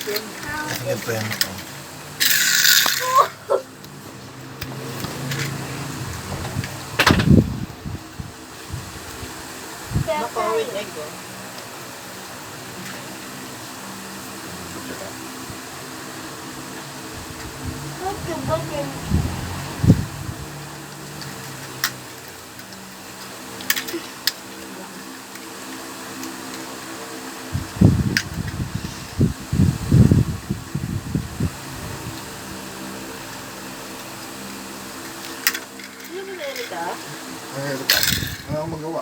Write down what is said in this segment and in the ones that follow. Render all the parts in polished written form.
Yan pa yan. Nakawin egg oh. Ano ba na ka? Ay, ito pa. Wala akong magawa.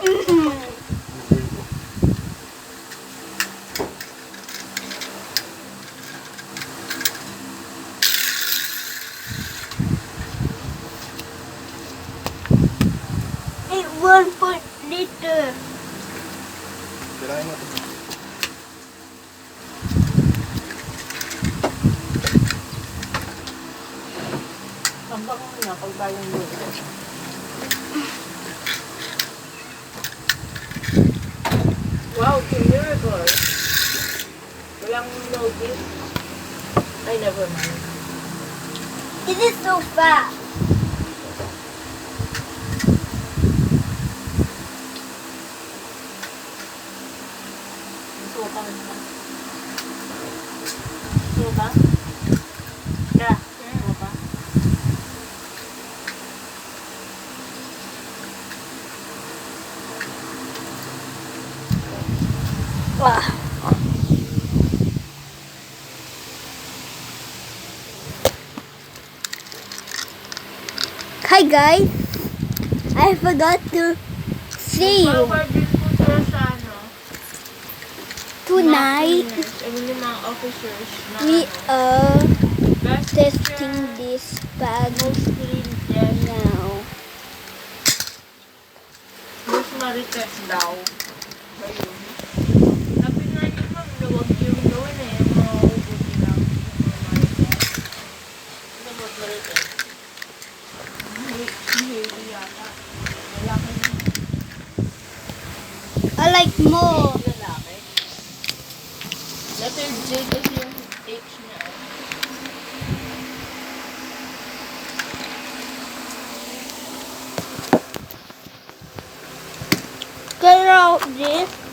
It 1 liter. Kirain mo ito. Ang bango niya pag bagong luto. Wow, miracle. Walang notice. Ay, never mind. It is so fast. Suka na. Suka? Yeah. Suka? Wow. Hi guys, I forgot to see you Forward din po sila sa ano. tonight. I mean, yung mga officers na We are best testing teacher, this bag most brilliant, now. most marites daw. Ayun. Sabi nga niyo ma'am, na huwag yung gawin eh, yung mga ubuti lang. Yung mga marites. Ano ba marites? Hindi yata. Lalaki na. I like more. Lalaki. Letter J kasi yung H niya. Get out this.